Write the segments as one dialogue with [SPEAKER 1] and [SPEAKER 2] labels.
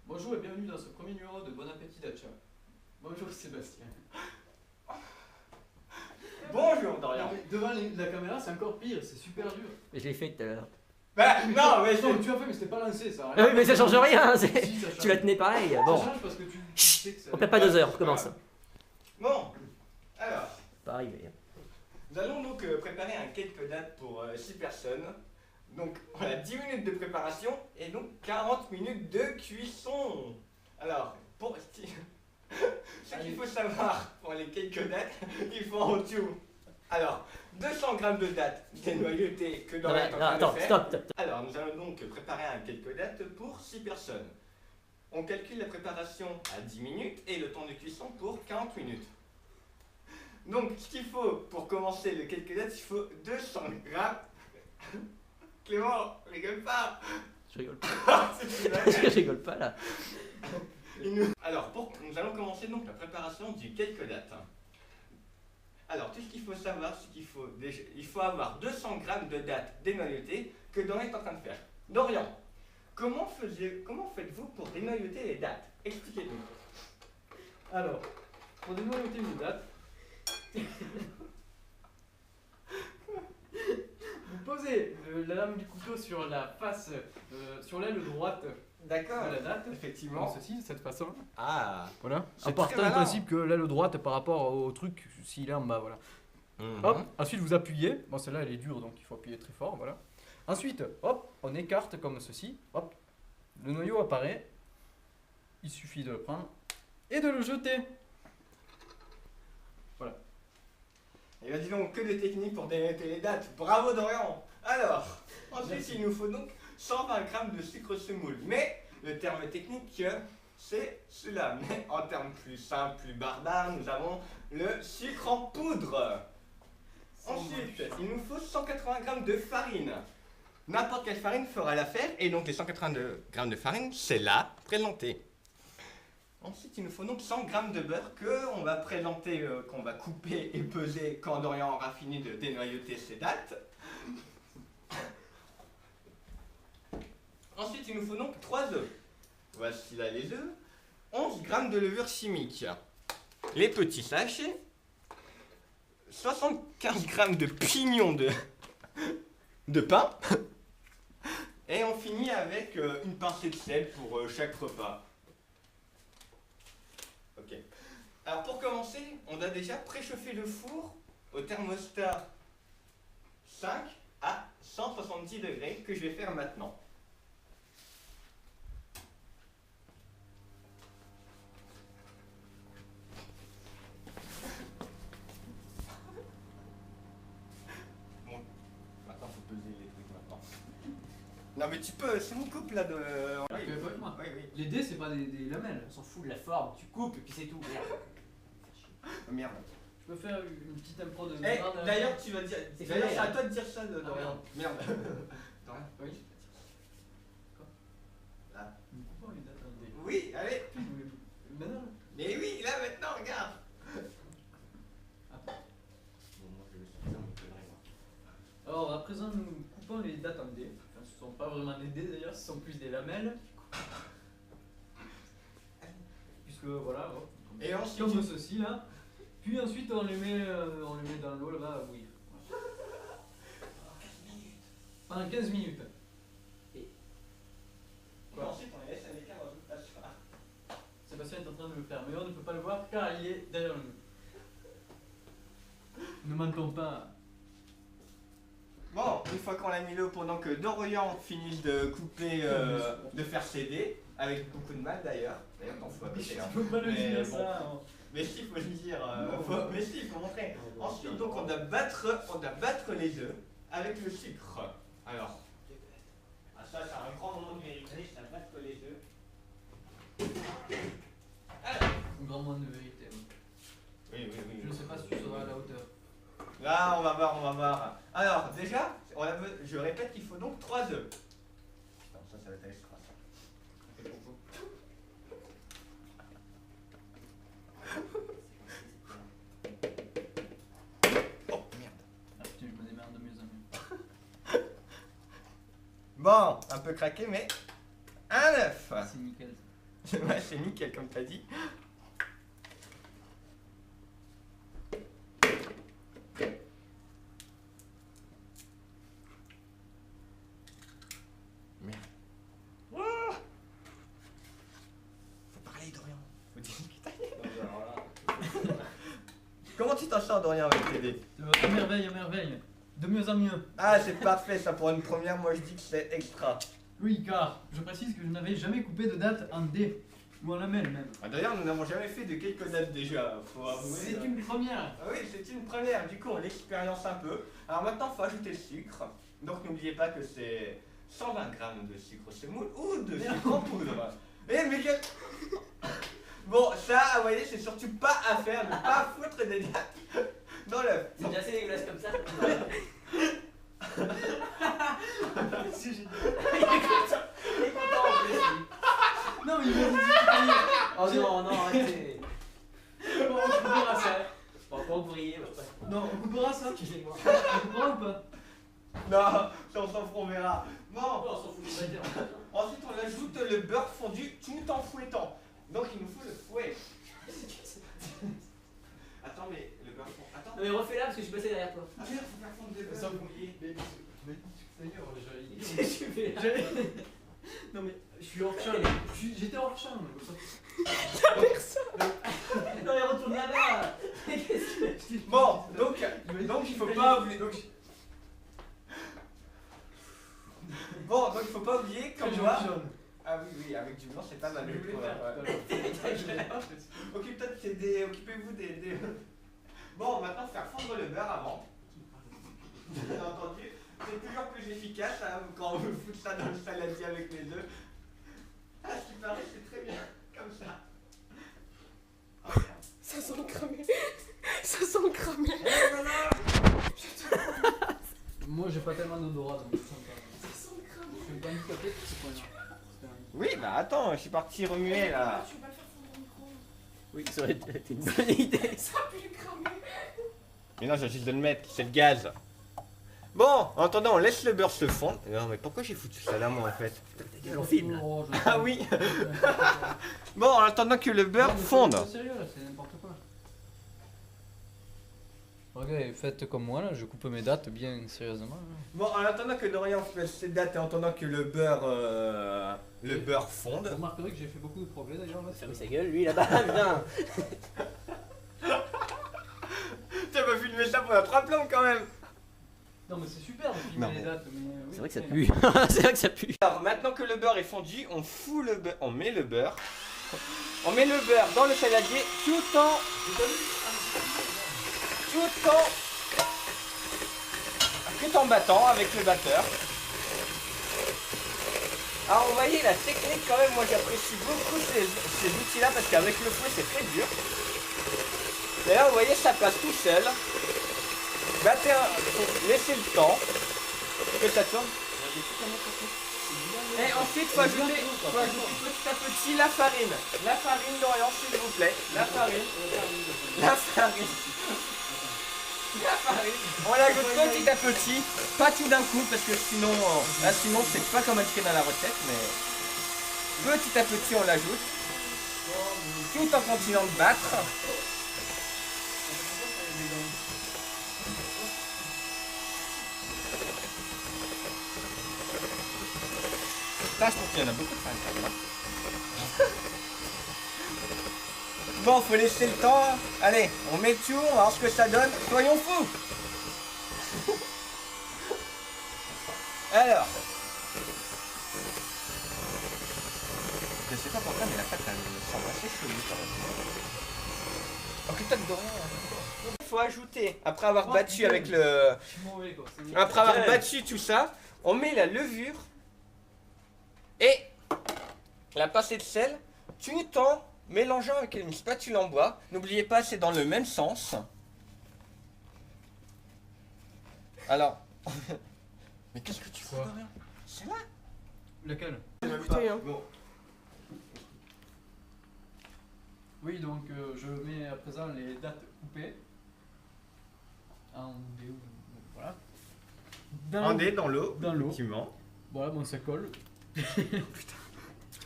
[SPEAKER 1] Bonjour et bienvenue dans ce premier numéro de Bon Appétit Dacha. Bonjour Sébastien.
[SPEAKER 2] Bonjour Dorian.
[SPEAKER 1] Devant la caméra c'est encore pire, c'est super dur.
[SPEAKER 3] Mais je l'ai fait tout à l'heure.
[SPEAKER 2] Bah non mais
[SPEAKER 1] Non, tu as fait mais c'était pas lancé ça.
[SPEAKER 3] Ah oui, mais ça change rien,
[SPEAKER 1] Si, ça change.
[SPEAKER 3] tu la tenais pareil.
[SPEAKER 1] Ça
[SPEAKER 3] Bon,
[SPEAKER 1] change parce que tu sais que ça...
[SPEAKER 3] on perd pas 2 heures, on recommence.
[SPEAKER 2] Bon, alors,
[SPEAKER 3] Pas arrivé.
[SPEAKER 2] nous allons donc préparer un cake dates pour 6 personnes. Donc on a 10 minutes de préparation et donc 40 minutes de cuisson. Alors, pour ce qu'il faut savoir pour les cake dates, il faut en tout. Alors, 200 g de dattes dénoyautées que
[SPEAKER 3] Non,
[SPEAKER 2] Dorian
[SPEAKER 3] mais,
[SPEAKER 2] est en
[SPEAKER 3] non,
[SPEAKER 2] train de
[SPEAKER 3] attends,
[SPEAKER 2] faire.
[SPEAKER 3] stop.
[SPEAKER 2] Alors, nous allons donc préparer un cake dates pour 6 personnes. On calcule la préparation à 10 minutes et le temps de cuisson pour 40 minutes. Donc, ce qu'il faut pour commencer le cake dates, il faut 200 grammes. Clément, rigole pas.
[SPEAKER 3] Je rigole pas. Je rigole pas là.
[SPEAKER 2] Alors, nous allons commencer donc la préparation du cake dates. Alors, tout ce qu'il faut savoir, c'est qu'il faut, il faut avoir 200 grammes de dattes dénoyautées que Dorian est en train de faire. Dorian, comment faites-vous pour dénoyauter les dattes? Expliquez-nous.
[SPEAKER 1] Alors, pour dénoyauter une date, vous posez la lame du couteau sur la face, sur l'aile droite
[SPEAKER 2] D'accord.
[SPEAKER 1] de la date.
[SPEAKER 2] Effectivement.
[SPEAKER 1] Comme ceci, de cette façon.
[SPEAKER 2] Ah.
[SPEAKER 1] Voilà.
[SPEAKER 2] C'est
[SPEAKER 1] En partant
[SPEAKER 2] très
[SPEAKER 1] du
[SPEAKER 2] malin.
[SPEAKER 1] principe que l'aile droite par rapport au truc, s'il est en bas, voilà. Hop, ensuite vous appuyez. Bon, celle-là elle est dure donc il faut appuyer très fort, voilà. Ensuite, hop, on écarte comme ceci. Hop, le noyau apparaît. Il suffit de le prendre et de le jeter.
[SPEAKER 2] Et bien dis donc, que de techniques pour dénoter les dates. Bravo Dorian. Alors, ensuite
[SPEAKER 1] Merci.
[SPEAKER 2] il nous faut donc 120 grammes de sucre semoule. Mais le terme technique, c'est cela. Mais en termes plus simples, plus barbares, nous avons le sucre en poudre. Ensuite, il nous faut 180 grammes de farine. N'importe quelle farine fera l'affaire. Et donc les 180 grammes de farine, c'est là, présenté. Ensuite, il nous faut donc 100 grammes de beurre qu'on va présenter, qu'on va couper et peser quand Dorian aura fini de dénoyauter ses dates. Ensuite, il nous faut donc 3 œufs. Voici là les œufs. 11 grammes de levure chimique. Les petits sachets. 75 grammes de pignon de pain. Et on finit avec une pincée de sel pour chaque repas. Ok. Alors pour commencer, on a déjà préchauffé le four au thermostat 5 à 170 degrés que je vais faire maintenant. Bon, maintenant faut peser les trucs maintenant. Non mais tu peux, c'est mon couple là de...
[SPEAKER 1] Tu es avec moi.
[SPEAKER 2] Oui, oui.
[SPEAKER 1] Les dés c'est pas des lamelles.
[SPEAKER 3] On s'en fout de la forme, tu coupes et puis c'est tout. Merde.
[SPEAKER 2] Oh, merde.
[SPEAKER 1] Je peux faire une petite impro de
[SPEAKER 2] Eh,
[SPEAKER 1] merde à la
[SPEAKER 2] d'ailleurs,
[SPEAKER 1] fin.
[SPEAKER 2] tu vas dire.
[SPEAKER 3] C'est
[SPEAKER 2] D'ailleurs,
[SPEAKER 3] fait,
[SPEAKER 2] c'est à
[SPEAKER 3] hein.
[SPEAKER 2] toi de dire ça, Dorian. Merde. Dorian.
[SPEAKER 1] Oui.
[SPEAKER 2] Là.
[SPEAKER 1] Nous coupons les dates en dés.
[SPEAKER 2] Oui, allez.
[SPEAKER 1] Maintenant.
[SPEAKER 2] Mais oui, là maintenant, regarde.
[SPEAKER 1] Attends.
[SPEAKER 2] Bon, moi, je vais sortir mon connerie, moi.
[SPEAKER 1] Alors à présent nous coupons les dates en dés. Enfin, ce ne sont pas vraiment des dés d'ailleurs, ce sont plus des lamelles. Puisque voilà, hop,
[SPEAKER 2] Et ensuite,
[SPEAKER 1] comme ceci là. Puis ensuite on les met dans l'eau là-bas à bouillir. Pendant 15 minutes. Quoi?
[SPEAKER 2] ensuite, on les laisse à l'écart dans une passoire.
[SPEAKER 1] Sébastien est en train de le faire, mais on ne peut pas le voir car il est derrière nous. Ne mentons pas.
[SPEAKER 2] Bon, une fois qu'on l'a mis là pendant que Dorian finisse de couper, de faire ses dés, avec beaucoup de mal d'ailleurs. D'ailleurs, t'en fous à côté là.
[SPEAKER 1] Je peux pas le
[SPEAKER 2] Mais
[SPEAKER 1] dire
[SPEAKER 2] bon.
[SPEAKER 1] ça. Hein.
[SPEAKER 2] Mais si, faut le dire. Mais si, il faut montrer. Ensuite, donc, on doit battre les œufs avec le sucre. Alors, ah, ça, c'est un grand moment de vérité, ça battre les œufs. Alors,
[SPEAKER 1] Un grand moment de vérité.
[SPEAKER 2] oui, oui, oui.
[SPEAKER 1] Je ne sais pas si tu seras à la hauteur.
[SPEAKER 2] Là, on va voir, on va voir. Alors, déjà, je répète qu'il faut donc 3 œufs. Putain, ça va être extra, ça. Oh, merde.
[SPEAKER 1] Ah putain, je me démerde de mieux en mieux.
[SPEAKER 2] Bon, un peu craqué, mais un œuf.
[SPEAKER 1] C'est nickel.
[SPEAKER 2] Ouais, c'est nickel, comme t'as dit. Merde. Ouah. Faut parler, Dorian. Faut discuter. Comment tu t'en sors, Dorian, avec TD?
[SPEAKER 1] À merveille, à merveille. De mieux en mieux.
[SPEAKER 2] Ah, c'est parfait, ça pour une première, moi je dis que c'est extra.
[SPEAKER 1] Oui, car je précise que je n'avais jamais coupé de date en D. Ou en lamelle même.
[SPEAKER 2] Ah, d'ailleurs, nous n'avons jamais fait de quelques dates déjà, faut avouer.
[SPEAKER 1] C'est une première.
[SPEAKER 2] Ah oui, c'est une première, du coup on l'expérience un peu. Alors maintenant, il faut ajouter le sucre. Donc n'oubliez pas que c'est 120 grammes de sucre semoule ou de sucre en poudre. Eh mais quel... Bon, ça, vous voyez, c'est surtout pas à faire, ne pas foutre des dates dans l'œuf.
[SPEAKER 3] C'est déjà assez dégueulasse comme ça.
[SPEAKER 1] Si j'ai...
[SPEAKER 3] Il est content en plus.
[SPEAKER 1] Non, mais il m'a dit
[SPEAKER 3] Oh non, non, arrêtez.
[SPEAKER 1] Bon, on coupera ça.
[SPEAKER 3] Bon, pas ouvrier, ouais.
[SPEAKER 1] Non, on coupera ça.
[SPEAKER 3] Excusez-moi.
[SPEAKER 1] On coupera ou pas?
[SPEAKER 2] Non, ça on s'en fout, on verra. Bon,
[SPEAKER 3] Oh, on s'en fout du batteur.
[SPEAKER 2] ensuite on ajoute le beurre fondu tout en fouettant. Donc il nous faut le fouet. Attends, mais le beurre fondu... Attends.
[SPEAKER 3] Non mais refais-la parce que je suis passé derrière toi.
[SPEAKER 2] Ah merde, faut faire fondre des
[SPEAKER 1] Ça
[SPEAKER 2] beurres
[SPEAKER 1] vous-
[SPEAKER 2] mouillés.
[SPEAKER 3] Qu'est-ce que tu fais là?
[SPEAKER 1] Non mais je suis hors champ. J'étais hors champ.
[SPEAKER 3] Non mais retourne là-bas. Qu'est-ce que...
[SPEAKER 2] Bon, donc il faut pas oublier. Bon, donc il faut pas oublier comme moi. Ah oui, oui, avec du blanc c'est pas mal. Occupez-vous des... Bon, maintenant faire fondre le beurre avant. Bien entendu, c'est toujours plus efficace hein, quand on fout ça dans le saladier avec les œufs. Ah, ce qui paraît, c'est très bien, comme ça. Oh, merde.
[SPEAKER 4] Ça sent le cramé. Ça sent le cramé.
[SPEAKER 2] Eh, voilà.
[SPEAKER 1] Moi j'ai pas tellement d'odorat donc je sens pas.
[SPEAKER 4] Ça sent le cramé.
[SPEAKER 1] Je suis pas handicapé pour ce point-là.
[SPEAKER 2] Oui, bah attends, je suis parti remuer là.
[SPEAKER 4] Tu vas pas le faire fondre au micro.
[SPEAKER 3] Oui, ça aurait été une bonne idée.
[SPEAKER 4] Ça pue le cramé.
[SPEAKER 2] Mais non, j'ai juste de le mettre, c'est le gaz. Bon, en attendant, on laisse le beurre se fondre. Non, mais pourquoi j'ai foutu ça là, moi, en fait?
[SPEAKER 3] Ta gueule, on filme là.
[SPEAKER 1] Oh, je-
[SPEAKER 2] Ah oui. Bon, en attendant que le beurre
[SPEAKER 1] Non, mais
[SPEAKER 2] fonde.
[SPEAKER 1] C'est pas sérieux là, c'est n'importe quoi. Regardez, faites comme moi là, je coupe mes dates bien sérieusement.
[SPEAKER 2] Bon, en attendant que Dorian fasse ses dates et en attendant que le beurre
[SPEAKER 1] Vous
[SPEAKER 2] fonde.
[SPEAKER 1] remarquerez que j'ai fait beaucoup de progrès d'ailleurs là.
[SPEAKER 3] Fermez sa gueule, lui là-bas, putain.
[SPEAKER 2] T'as pas filmé ça pour la 3 plombes quand même.
[SPEAKER 1] Non mais c'est super de filmer
[SPEAKER 2] Non.
[SPEAKER 1] les dates, mais oui,
[SPEAKER 3] C'est vrai que ça
[SPEAKER 1] mais-
[SPEAKER 3] pue. C'est vrai que ça pue.
[SPEAKER 2] Alors, maintenant que le beurre est fondu, on fout le beurre, on met le beurre. On met le beurre dans le saladier tout en battant avec le batteur. Alors vous voyez la technique quand même, moi j'apprécie beaucoup ces outils là parce qu'avec le fouet c'est très dur. Et là vous voyez ça passe tout seul. Battez laissez le temps que ça tourne. Et ensuite faut ajouter petit à petit la farine. La farine d'Orient s'il vous plaît. La farine. La farine. La farine. On l'ajoute petit à petit, pas tout d'un coup parce que sinon, sinon c'est pas comme indiqué dans la recette, mais petit à petit on l'ajoute, tout en continuant de battre. Là je trouve qu'il y en a beaucoup de farine quand même, hein. Bon, faut laisser le temps. Allez, on met tout, on va voir ce que ça donne. Soyons fous. Alors. Je sais pas pourquoi, mais la pâte, elle me semble assez chelou quand même. Occupe-toi de rien. Il faut ajouter, après avoir battu avec le...
[SPEAKER 1] Je suis mauvais quoi. c'est-
[SPEAKER 2] Après avoir battu tout ça, on met la levure et la pincée de sel tout en mélangeant avec une spatule en bois. N'oubliez pas, c'est dans le même sens. Alors. Mais qu'est-ce que tu fais,
[SPEAKER 1] Quoi?
[SPEAKER 2] Dorian? C'est là.
[SPEAKER 1] Laquelle?
[SPEAKER 4] Écoutez, hein.
[SPEAKER 2] Bon.
[SPEAKER 1] Oui, donc je mets à présent les dates coupées. En D ou voilà.
[SPEAKER 2] On est dans l'eau.
[SPEAKER 1] Dans l'eau.
[SPEAKER 2] Effectivement.
[SPEAKER 1] Voilà, bon, ça colle.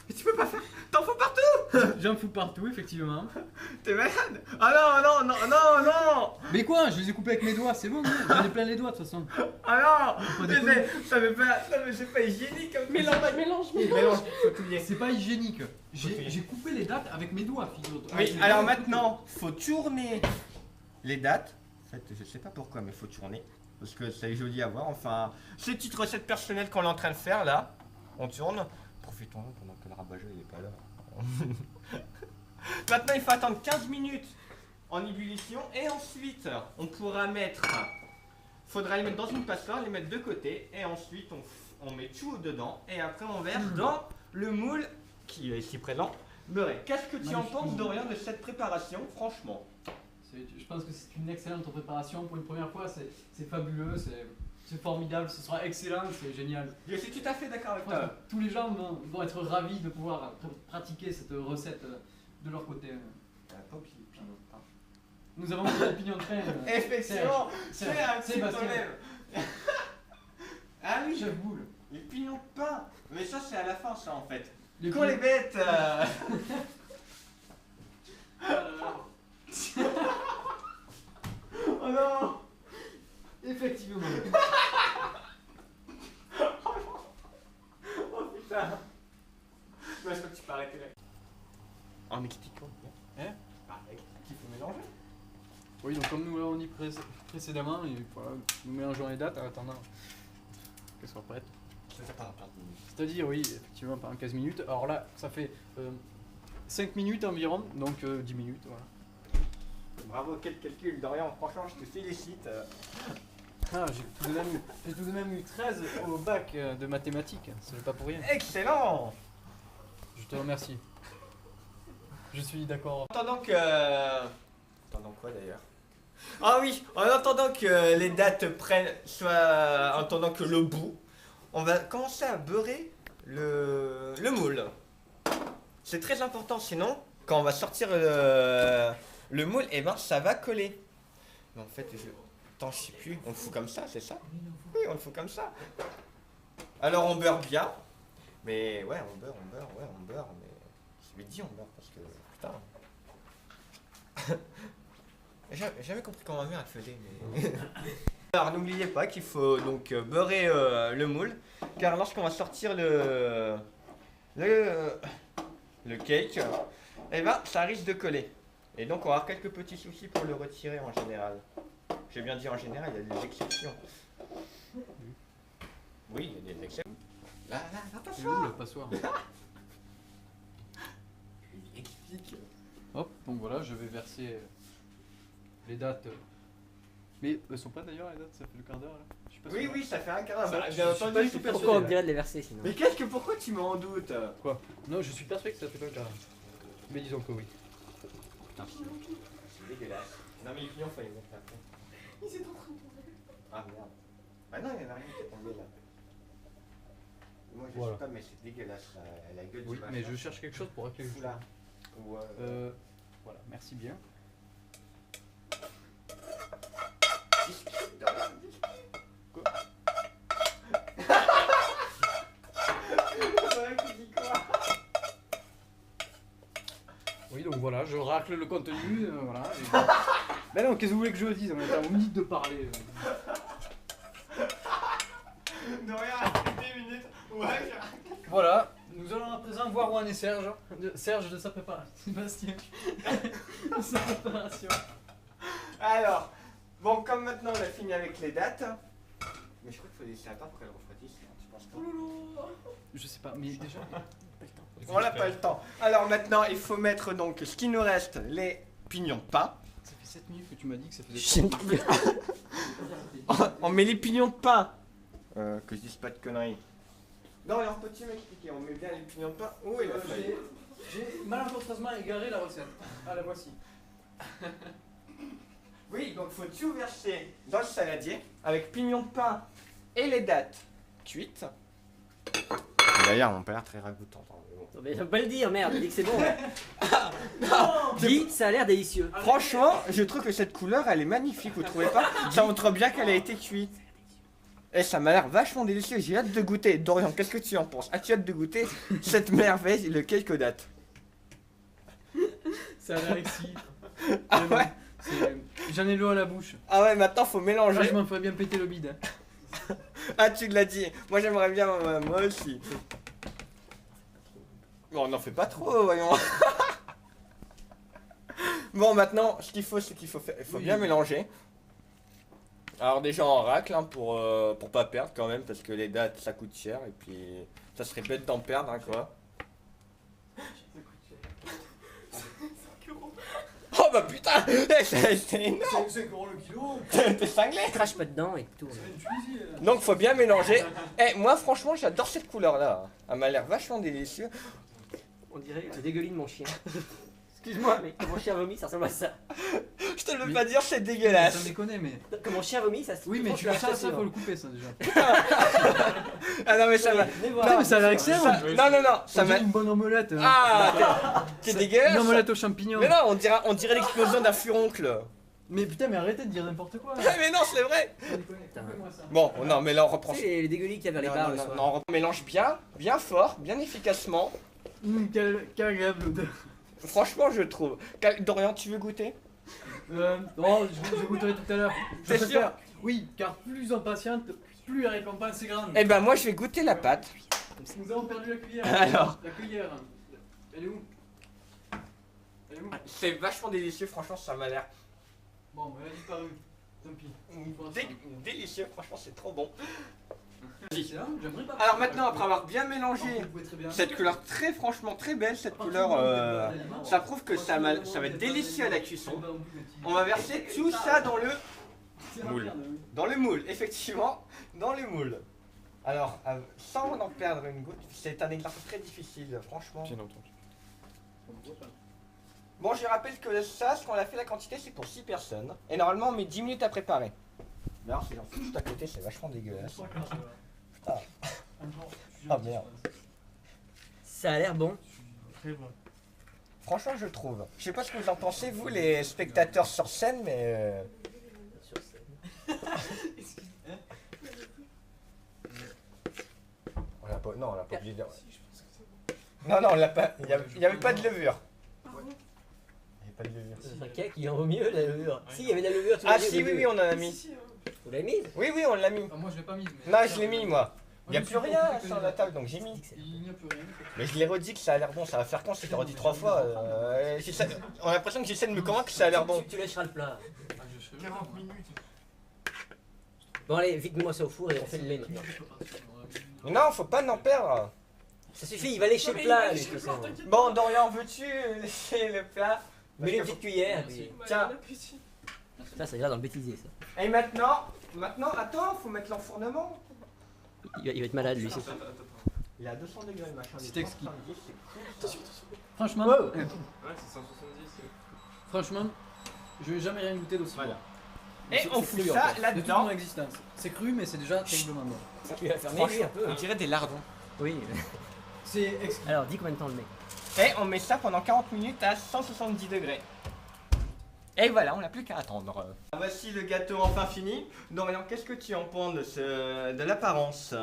[SPEAKER 2] Mais tu peux pas faire. T'en fous partout.
[SPEAKER 1] J'en fous partout, effectivement.
[SPEAKER 2] T'es malade. Ah non, non, non, non, non.
[SPEAKER 1] Mais quoi? Je les ai coupés avec mes doigts, c'est bon, hein, j'en ai plein les doigts de toute façon.
[SPEAKER 2] Ah non.
[SPEAKER 1] Pas
[SPEAKER 2] Mais
[SPEAKER 1] déconner.
[SPEAKER 2] c'est pas hygiénique comme
[SPEAKER 4] Mélange.
[SPEAKER 2] Mélange, faut tout lier.
[SPEAKER 1] C'est pas hygiénique.
[SPEAKER 2] Ok.
[SPEAKER 1] J'ai coupé les dates avec mes doigts, figure-toi.
[SPEAKER 2] Oui, alors maintenant, faut tourner les dates. En fait, je sais pas pourquoi, mais faut tourner. Parce que c'est joli à voir. Enfin, c'est une petite recette personnelle qu'on est en train de faire là. On tourne. Profitons-en pendant que le rabat-jeu il est pas là. Maintenant, il faut attendre 15 minutes en ébullition. Et ensuite, on pourra mettre. Faudra les mettre dans une passoire, les mettre de côté. Et ensuite, on met tout dedans. Et après, on verse dans le moule qui est ici présent. Beurré. Qu'est-ce que tu en
[SPEAKER 1] Magnifique.
[SPEAKER 2] penses, Dorian, de cette préparation, franchement?
[SPEAKER 1] Je pense que c'est une excellente préparation pour une première fois, c'est fabuleux, c'est formidable, ce sera excellent, c'est génial.
[SPEAKER 2] Je suis tout à fait d'accord avec
[SPEAKER 1] Je pense
[SPEAKER 2] toi.
[SPEAKER 1] que tous les gens vont être ravis de pouvoir pratiquer cette recette de leur côté.
[SPEAKER 2] Pas oublié le piment de pain.
[SPEAKER 1] Nous avons mis le pignon de pain.
[SPEAKER 2] Effectivement, c'est
[SPEAKER 1] Serge,
[SPEAKER 2] un petit
[SPEAKER 1] Sébastien.
[SPEAKER 2] problème. Ah oui,
[SPEAKER 1] Chef Boule.
[SPEAKER 2] les pignons de pain. Mais ça, c'est à la fin, ça, en fait.
[SPEAKER 1] Les
[SPEAKER 2] Quand les bêtes. Oh non.
[SPEAKER 1] Effectivement.
[SPEAKER 2] Oh putain. Mais est-ce que tu peux arrêter là? En expliquant.
[SPEAKER 1] Hein?
[SPEAKER 2] Bah, il faut mélanger.
[SPEAKER 1] Oui, donc comme nous l'avons dit précédemment, et voilà, nous mélangeons les dates en attendant qu'elles soient prêtes.
[SPEAKER 2] Ça pas à
[SPEAKER 1] C'est-à-dire, oui, effectivement, pendant 15 minutes. Alors là, ça fait 5 minutes environ, donc 10 minutes, voilà.
[SPEAKER 2] Bravo, quel calcul, Dorian. Franchement, je te félicite.
[SPEAKER 1] Ah, j'ai tout de même eu 13 au bac de mathématiques, ce n'est pas pour rien.
[SPEAKER 2] Excellent.
[SPEAKER 1] Je te remercie. Je suis d'accord.
[SPEAKER 2] En attendant que. Attendant quoi d'ailleurs? Ah oui, en attendant que les dates prennent. Soit. En attendant que le bout, on va commencer à beurrer le moule. C'est très important, sinon, quand on va sortir le moule, et ben ça va coller. Mais en fait, Attends, je sais plus. On le fout comme ça, c'est ça? Oui, on le fout comme ça. Alors on beurre bien. Mais ouais, on beurre, mais. Je lui dis on beurre parce que. Putain. J'ai jamais compris comment ma mère elle faisait. Mais... Alors n'oubliez pas qu'il faut donc beurrer le moule. Car lorsqu'on va sortir le cake, eh ben ça risque de coller. Et donc on va avoir quelques petits soucis pour le retirer en général. J'ai bien dit en général, il y a des exceptions. Oui, il y a des exceptions. Là,
[SPEAKER 1] C'est où le passoire?
[SPEAKER 2] explique.
[SPEAKER 1] Hop, donc voilà, je vais verser les dates. Mais elles sont pas d'ailleurs les dates, ça fait le quart d'heure là? Je suis pas
[SPEAKER 2] Oui,
[SPEAKER 1] sûr.
[SPEAKER 2] oui, ça fait un quart d'heure.
[SPEAKER 1] Ça,
[SPEAKER 2] Bah,
[SPEAKER 1] je
[SPEAKER 2] bien
[SPEAKER 1] suis
[SPEAKER 2] entendu,
[SPEAKER 1] pas
[SPEAKER 2] je
[SPEAKER 1] du
[SPEAKER 2] suis
[SPEAKER 1] tout
[SPEAKER 2] persuadé.
[SPEAKER 3] Pourquoi on dirait de les verser sinon?
[SPEAKER 2] Mais pourquoi tu mets en doute?
[SPEAKER 1] Quoi? Non, je suis persuadé que ça fait pas le quart d'heure. Mais disons que oui.
[SPEAKER 2] Putain, c'est dégueulasse. Non, mais les clients, faut les mettre après.
[SPEAKER 4] Ils étaient en train de mourir.
[SPEAKER 2] Ah merde. Ah non, il y en a rien qui est tombé là. Moi je
[SPEAKER 1] Voilà.
[SPEAKER 2] sais pas, mais c'est dégueulasse la gueule
[SPEAKER 1] Oui,
[SPEAKER 2] du
[SPEAKER 1] mais
[SPEAKER 2] machin.
[SPEAKER 1] je cherche quelque chose pour régler le
[SPEAKER 2] Fous là. Ou
[SPEAKER 1] Voilà, merci bien.
[SPEAKER 2] disque. Dorian, disque.
[SPEAKER 1] Quoi?
[SPEAKER 2] Dorian qui dit quoi?
[SPEAKER 1] Oui, donc voilà, je racle le contenu, voilà. Ben non, qu'est-ce que vous voulez que je dise? On est à une minute de parler.
[SPEAKER 2] Dorian a fait 10 minutes. Ouais,
[SPEAKER 1] Voilà, nous allons à présent voir où en est Serge. Serge de sa préparation. Sébastien. De sa préparation.
[SPEAKER 2] Alors, bon, comme maintenant on a fini avec les dates. Mais je crois qu'il faut laisser un temps pour qu'elle refroidisse. Tu penses pas?
[SPEAKER 1] Je sais pas, mais déjà.
[SPEAKER 2] On n'a pas le temps. Alors maintenant, il faut mettre donc ce qui nous reste, les pignons de pain.
[SPEAKER 1] Ça fait 7 minutes que tu m'as dit que ça faisait.
[SPEAKER 3] Chien.
[SPEAKER 2] On met les pignons de pain. Que je dise pas de conneries. Non, alors peux-tu m'expliquer? On met bien les pignons de pain. Où est la feuille?
[SPEAKER 1] J'ai malencontreusement égaré la recette. Ah, la voici.
[SPEAKER 2] Oui, donc faut tout verser dans le saladier avec pignon de pain et les dattes cuites. D'ailleurs, mon père très ragoûtant.
[SPEAKER 3] Non, mais j'aime pas le dire, merde, dis que c'est bon. Ouais. Dis, ça a l'air délicieux.
[SPEAKER 2] Franchement, je trouve que cette couleur, elle est magnifique, vous trouvez pas? Ça montre bien qu'elle a été cuite. Et ça m'a l'air vachement délicieux, j'ai hâte de goûter. Dorian, qu'est-ce que tu en penses? As-tu hâte de goûter cette merveille de quelques dates?
[SPEAKER 1] Ça a l'air excitant.
[SPEAKER 2] Ah ouais?
[SPEAKER 1] J'en ai l'eau à la bouche.
[SPEAKER 2] Ah ouais, maintenant faut
[SPEAKER 1] Ah,
[SPEAKER 2] mélanger.
[SPEAKER 1] je m'en ferais bien péter le bide.
[SPEAKER 2] Ah, tu l'as dit. Moi j'aimerais bien, moi aussi. Bon, on n'en fait pas trop, voyons. Bon, maintenant, ce qu'il faut, c'est qu'il faut faire, il faut bien mélanger. Alors déjà en racle, hein, pour pas perdre quand même, parce que les dates ça coûte cher et puis ça serait bête d'en perdre, hein, quoi. Oh bah putain, c'est énorme.
[SPEAKER 1] 5 € le kilo.
[SPEAKER 2] T'es cinglé.
[SPEAKER 3] Crache pas dedans et tout.
[SPEAKER 2] Donc faut bien mélanger. Eh, moi franchement j'adore cette couleur là. Elle m'a l'air vachement délicieux.
[SPEAKER 3] On dirait le dégueulis de mon chien. Excuse-moi, mais quand mon chien vomit, ça ressemble à ça.
[SPEAKER 2] Je te le veux pas dire, c'est dégueulasse.
[SPEAKER 1] Ça déconne, mais.
[SPEAKER 3] Quand mon chien vomit, ça se
[SPEAKER 1] Oui, mais tu
[SPEAKER 3] vois
[SPEAKER 1] vois ça, faut le couper, ça déjà.
[SPEAKER 2] Ah non mais ça va.
[SPEAKER 1] Putain, mais ça a l'air excellent.
[SPEAKER 2] Non non non, ça
[SPEAKER 1] On dirait
[SPEAKER 2] m'a.
[SPEAKER 1] une bonne omelette.
[SPEAKER 2] Ah, t'es
[SPEAKER 1] Une
[SPEAKER 2] dégueulasse.
[SPEAKER 1] omelette aux champignons.
[SPEAKER 2] Mais non, on dirait l'explosion d'un furoncle.
[SPEAKER 1] Mais putain, mais arrêtez de dire n'importe quoi.
[SPEAKER 2] Ah, mais non, c'est vrai.
[SPEAKER 1] Coupez-moi ça.
[SPEAKER 2] Bon, non mais là on reprend.
[SPEAKER 3] Tu sais, les dégueulis qu'il y a vers les
[SPEAKER 2] Non,
[SPEAKER 3] bars
[SPEAKER 2] non,
[SPEAKER 3] le
[SPEAKER 2] non,
[SPEAKER 3] soir.
[SPEAKER 2] non, on mélange bien, bien fort, bien efficacement.
[SPEAKER 1] Quelle agréable odeur.
[SPEAKER 2] Franchement, je trouve. Dorian, tu veux goûter?
[SPEAKER 1] Non, je goûterai tout à l'heure. Je
[SPEAKER 2] C'est
[SPEAKER 1] préfère-
[SPEAKER 2] sûr?
[SPEAKER 1] Oui, car plus on patiente, plus la récompense est grande.
[SPEAKER 2] Eh ben moi je vais goûter la pâte.
[SPEAKER 1] Nous avons perdu la cuillère.
[SPEAKER 2] Alors.
[SPEAKER 1] La cuillère. Elle est où? Elle est où?
[SPEAKER 2] C'est vachement délicieux, franchement ça m'a l'air
[SPEAKER 1] Bon, elle a disparu. Tant pis.
[SPEAKER 2] délicieux, franchement c'est trop bon.
[SPEAKER 1] J'aimerais pas.
[SPEAKER 2] Alors maintenant, après avoir bien mélangé
[SPEAKER 1] Vous pouvez très bien.
[SPEAKER 2] cette couleur très franchement très belle, cette couleur, ça prouve que ça va être délicieux à la cuisson. On va verser tout ça dans le moule. Dans le moule, effectivement, dans le moule. Alors, sans en perdre une goutte, c'est un exercice très difficile, franchement.
[SPEAKER 5] Bien entendu.
[SPEAKER 2] Bon, je rappelle que ça, ce qu'on a fait, la quantité, c'est pour 6 personnes. Et normalement, on met 10 minutes à préparer. Mais alors, si j'en fous juste à côté, c'est vachement dégueulasse. Putain. Ah merde.
[SPEAKER 3] Ça a l'air bon.
[SPEAKER 1] Très bon.
[SPEAKER 2] Franchement, je trouve. Je sais pas ce que vous en pensez, vous, les spectateurs sur scène, mais.
[SPEAKER 3] Sur scène.
[SPEAKER 2] On l'a pas. Non, on l'a pas oublié de dire. Non, non, on l'a pas. Il y avait pas de levure. Il y avait pas de levure.
[SPEAKER 3] C'est un cake qui en vaut mieux la levure. Si, il y avait de la levure, tu
[SPEAKER 2] Ah,
[SPEAKER 3] l'as mis au
[SPEAKER 2] si, oui,
[SPEAKER 3] début.
[SPEAKER 2] oui, on en a mis.
[SPEAKER 3] Vous l'avez mise?
[SPEAKER 2] Oui, oui, on l'a mis.
[SPEAKER 1] Ah, moi je l'ai pas mise. Mais...
[SPEAKER 2] Non, je l'ai mis, moi. Il n'y a
[SPEAKER 1] je me
[SPEAKER 2] plus
[SPEAKER 1] suis
[SPEAKER 2] rien
[SPEAKER 1] compris que
[SPEAKER 2] sur la table, donc j'ai mis.
[SPEAKER 1] Il n'y a plus rien.
[SPEAKER 2] Mais je l'ai redit que ça a l'air bon, ça va faire quand si je t'ai redit 3 fois on a l'impression que j'essaie de me convaincre que ça a l'air bon.
[SPEAKER 3] Tu lâcheras le plat.
[SPEAKER 1] Ah, je sais
[SPEAKER 5] 40 minutes.
[SPEAKER 3] Bon, allez, vite, mets-moi ça au four et on fait le lait maintenant.
[SPEAKER 2] Mais non, faut pas n'en perdre.
[SPEAKER 3] Ça suffit, il va lécher le plat. lui, de toute façon.
[SPEAKER 2] Bon, Dorian, veux-tu laisser le plat?
[SPEAKER 3] Mets-lui une petite cuillère.
[SPEAKER 1] Merci.
[SPEAKER 3] puis-
[SPEAKER 2] Tiens.
[SPEAKER 3] Ça, c'est déjà dans le bêtisier, ça.
[SPEAKER 2] Et maintenant, attends, faut mettre l'enfournement.
[SPEAKER 3] Il va être malade, lui, c'est ça.
[SPEAKER 2] Il est à 200 degrés le machin.
[SPEAKER 1] C'est exquis.
[SPEAKER 2] C'est cool.
[SPEAKER 1] Franchement,
[SPEAKER 3] Wow.
[SPEAKER 5] Ouais, c'est 170.
[SPEAKER 1] franchement, je vais jamais rien goûter d'aussi
[SPEAKER 2] Voilà.
[SPEAKER 1] bon.
[SPEAKER 2] Et
[SPEAKER 1] C'est
[SPEAKER 2] on
[SPEAKER 1] cru,
[SPEAKER 2] fout
[SPEAKER 1] en
[SPEAKER 2] ça
[SPEAKER 1] fait, de toute
[SPEAKER 2] là-dedans.
[SPEAKER 1] mon existence. C'est cru, mais c'est déjà terriblement bon.
[SPEAKER 3] Tu vas fermer, lui, un peu.
[SPEAKER 2] On
[SPEAKER 3] hein.
[SPEAKER 2] dirait des lardons.
[SPEAKER 3] Oui.
[SPEAKER 1] C'est exquis.
[SPEAKER 3] Alors, dis combien de temps on le met.
[SPEAKER 2] Et on met ça pendant 40 minutes à 170 degrés. Et voilà, on n'a plus qu'à attendre. Voici le gâteau enfin fini. Dorian, qu'est-ce que tu en penses de l'apparence?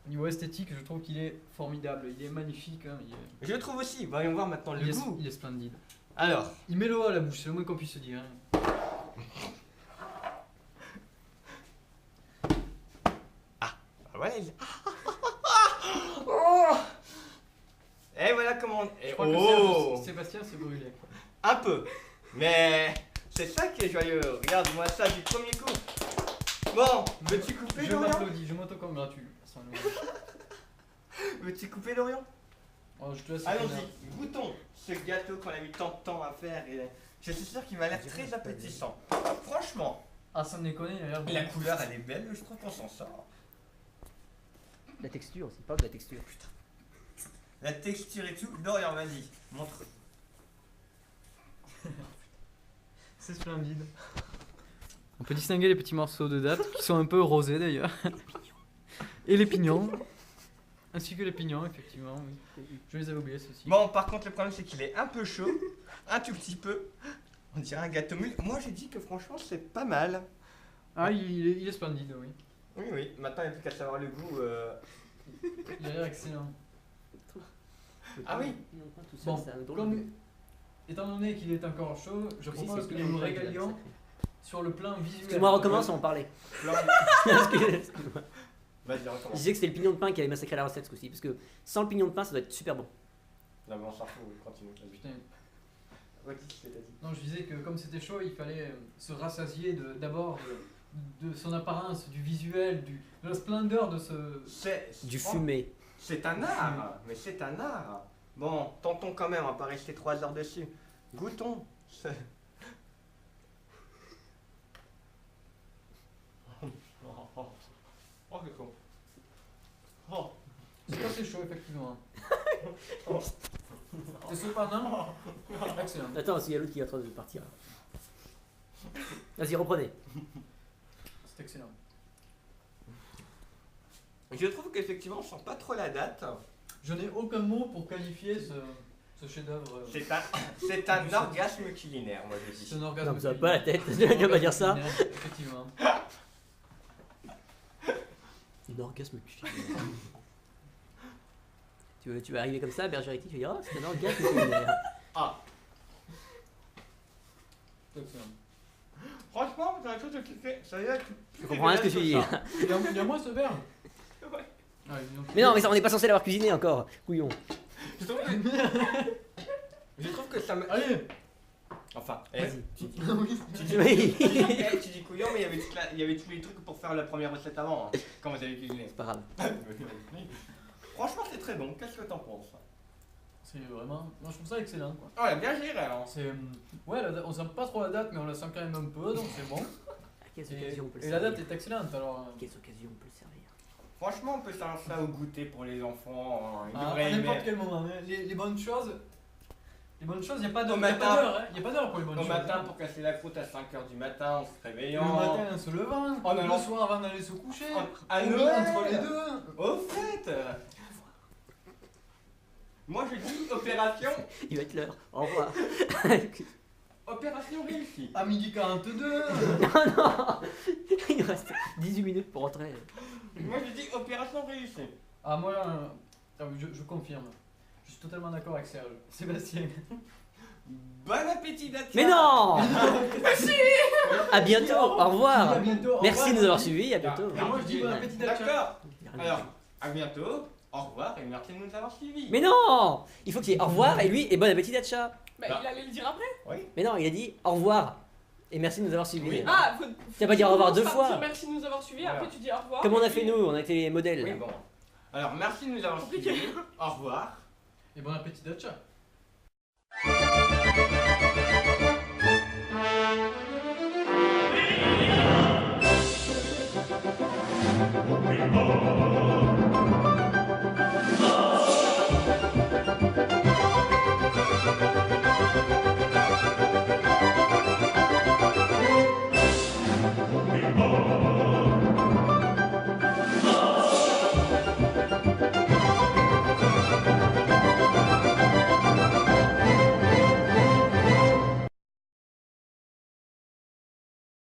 [SPEAKER 1] Niveau esthétique, je trouve qu'il est formidable. Il est magnifique. Hein.
[SPEAKER 2] Je le trouve aussi. Voyons voir maintenant le goût.
[SPEAKER 1] Il est splendide.
[SPEAKER 2] Alors,
[SPEAKER 1] Il met l'eau à la bouche, c'est le moins qu'on puisse se dire. Hein.
[SPEAKER 2] voilà. Oh. Et voilà comment.
[SPEAKER 1] Je crois que Sébastien s'est brûlé.
[SPEAKER 2] Un peu. Mais c'est ça qui est joyeux. Regarde-moi ça du premier coup. Bon, veux-tu couper
[SPEAKER 1] Je
[SPEAKER 2] Dorian?
[SPEAKER 1] m'applaudis, je m'autocongratule.
[SPEAKER 2] Veux-tu couper Dorian?
[SPEAKER 1] Oh, je te laisse.
[SPEAKER 2] Allons-y, goûtons ce gâteau qu'on a mis tant de temps à faire. Et je suis sûr qu'il m'a l'air très appétissant. Franchement,
[SPEAKER 1] Ah, sans déconner, il a l'air bon.
[SPEAKER 2] la couleur elle est belle, je trouve qu'on s'en sort.
[SPEAKER 3] La texture aussi, parle de la texture. Putain.
[SPEAKER 2] La texture et tout. Dorian, vas-y, montre.
[SPEAKER 1] C'est splendide. On peut distinguer les petits morceaux de date qui sont un peu rosés d'ailleurs. Et les pignons. Ainsi que les pignons, effectivement. Oui. Je les avais oubliés ceux-ci.
[SPEAKER 2] Bon, par contre, le problème c'est qu'il est un peu chaud, un tout petit peu. On dirait un gâteau mûr. Moi, j'ai dit que franchement, c'est pas mal.
[SPEAKER 1] Ah, il est splendide, oui.
[SPEAKER 2] Oui, oui. Maintenant, il n'y a plus qu'à savoir le goût.
[SPEAKER 1] Il a l'air excellent.
[SPEAKER 2] Ah oui.
[SPEAKER 3] Tout seul,
[SPEAKER 1] Bon,
[SPEAKER 3] c'est un drôle
[SPEAKER 1] comme,
[SPEAKER 3] de-
[SPEAKER 1] étant donné qu'il est encore chaud, je
[SPEAKER 3] Si,
[SPEAKER 1] propose
[SPEAKER 3] c'est
[SPEAKER 1] que
[SPEAKER 3] plus
[SPEAKER 1] nous nous
[SPEAKER 3] longtemps qu'il a
[SPEAKER 1] régalions
[SPEAKER 3] sacré.
[SPEAKER 1] sur le plan visuel.
[SPEAKER 3] Excuse-moi, recommence, on en parlait. Excuse-moi.
[SPEAKER 2] Vas-y,
[SPEAKER 3] Je
[SPEAKER 2] recommence.
[SPEAKER 3] disais que c'était le pignon de pain qui avait massacré la recette ce coup-ci, parce que sans le pignon de pain, ça doit être super bon.
[SPEAKER 2] Non, mais on s'en fout, continue.
[SPEAKER 1] Putain.
[SPEAKER 2] Vas-y, qu'est-ce que t'as dit?
[SPEAKER 1] Non, je disais que comme c'était chaud, il fallait se rassasier d'abord de son apparence, du visuel, de la splendeur de ce...
[SPEAKER 3] Du fumé.
[SPEAKER 2] C'est un art, mais c'est un art. Bon, tentons quand même, on va pas rester 3 heures dessus. Goûtons. Oh, c'est con. Oh.
[SPEAKER 1] C'est assez chaud, effectivement. Et cependant, excellent.
[SPEAKER 3] Attends, s'il y a l'autre qui est en train de partir. Vas-y, reprenez.
[SPEAKER 1] C'est excellent.
[SPEAKER 2] Je trouve qu'effectivement, on sent pas trop la date.
[SPEAKER 1] Je n'ai aucun mot pour qualifier ce chef-d'œuvre.
[SPEAKER 2] C'est un orgasme culinaire, moi je
[SPEAKER 1] C'est
[SPEAKER 2] dis.
[SPEAKER 1] un orgasme.
[SPEAKER 3] Non, ça va pas la tête, tu vas pas dire ça.
[SPEAKER 1] Effectivement.
[SPEAKER 3] Un orgasme culinaire. Tu vas arriver comme ça, Bergeriti, tu vas dire oh, c'est un orgasme culinaire.
[SPEAKER 2] Ah,
[SPEAKER 1] C'est excellent.
[SPEAKER 2] franchement, c'est un truc qui fait. Ça y est,
[SPEAKER 3] Je comprends rien ce que tu dis.
[SPEAKER 1] Il y a moins ce verre.
[SPEAKER 2] Ouais.
[SPEAKER 1] Ah, dis donc.
[SPEAKER 3] Mais non, mais ça, on n'est pas censé l'avoir cuisiné encore, couillon.
[SPEAKER 2] Je trouve que, je trouve que ça me.
[SPEAKER 3] Allez.
[SPEAKER 2] Enfin,
[SPEAKER 3] Vas-y.
[SPEAKER 2] tu dis.
[SPEAKER 3] Oui.
[SPEAKER 2] Tu dis couillon, mais il y avait tous les trucs pour faire la première recette avant, hein, quand vous avez cuisiné.
[SPEAKER 3] C'est pas grave.
[SPEAKER 2] Franchement, c'est très bon. Qu'est-ce que t'en penses?
[SPEAKER 1] C'est vraiment. Moi, je trouve ça excellent, quoi.
[SPEAKER 2] Oh, elle a bien géré, hein.
[SPEAKER 1] C'est. Ouais, on sent pas trop la date, mais on la sent quand même un peu, donc c'est bon.
[SPEAKER 3] À quelles
[SPEAKER 1] Et,
[SPEAKER 3] occasions on peut le
[SPEAKER 1] et la
[SPEAKER 3] servir
[SPEAKER 1] date est excellente, alors.
[SPEAKER 3] À quelles occasions on peut le servir
[SPEAKER 2] Franchement, on peut faire ça au goûter pour les enfants. Hein. Ils
[SPEAKER 1] À
[SPEAKER 2] devraient aimer.
[SPEAKER 1] n'importe quel moment. Hein. Les bonnes choses. Les bonnes choses, il n'y a pas
[SPEAKER 2] Au
[SPEAKER 1] d'heure.
[SPEAKER 2] matin.
[SPEAKER 1] Il n'y a pas d'heure pour les bonnes
[SPEAKER 2] Au
[SPEAKER 1] choses.
[SPEAKER 2] matin,
[SPEAKER 1] hein.
[SPEAKER 2] pour casser la croûte à 5h du matin, en se
[SPEAKER 1] Le
[SPEAKER 2] réveillant.
[SPEAKER 1] matin en se levant,
[SPEAKER 2] En
[SPEAKER 1] le
[SPEAKER 2] allant-
[SPEAKER 1] soir avant d'aller se coucher.
[SPEAKER 2] À
[SPEAKER 1] Ou
[SPEAKER 2] Noël.
[SPEAKER 1] entre les deux.
[SPEAKER 2] Au fait. Moi, je dis opération.
[SPEAKER 3] Il va être l'heure. Au revoir.
[SPEAKER 2] Opération réussie.
[SPEAKER 1] À midi 42.
[SPEAKER 3] Non. Il reste 18 minutes pour rentrer.
[SPEAKER 2] Moi, je dis opération réussie.
[SPEAKER 1] Ah, moi, je confirme. Je suis totalement d'accord avec Serge. Sébastien.
[SPEAKER 2] Bon appétit d'attirer.
[SPEAKER 3] Mais non. À bientôt. Au
[SPEAKER 1] À
[SPEAKER 3] revoir.
[SPEAKER 1] bientôt. au
[SPEAKER 3] Merci
[SPEAKER 1] revoir.
[SPEAKER 3] de nous avoir suivis. À bientôt.
[SPEAKER 1] Et moi, je dis bon appétit d'achat.
[SPEAKER 2] D'accord. Alors, à bientôt. Au revoir et merci de nous avoir suivis.
[SPEAKER 3] Mais non. Il faut qu'il y ait au revoir et lui et bon appétit d'Acha.
[SPEAKER 4] Bah, il allait le dire après.
[SPEAKER 3] Mais non, il a dit au revoir et merci de nous avoir suivis.
[SPEAKER 2] Oui.
[SPEAKER 4] Ah,
[SPEAKER 3] Tu vas pas dire au revoir deux
[SPEAKER 4] commences par
[SPEAKER 3] fois.
[SPEAKER 4] dire merci de nous avoir suivis,
[SPEAKER 2] Voilà.
[SPEAKER 4] après tu dis au revoir.
[SPEAKER 3] Comme on a
[SPEAKER 4] et
[SPEAKER 3] fait
[SPEAKER 4] puis-
[SPEAKER 3] nous, on a été les modèles.
[SPEAKER 2] Oui, bon. Alors, merci de nous avoir
[SPEAKER 4] Compliqué.
[SPEAKER 2] suivis. Au revoir.
[SPEAKER 1] Et bon appétit d'achat.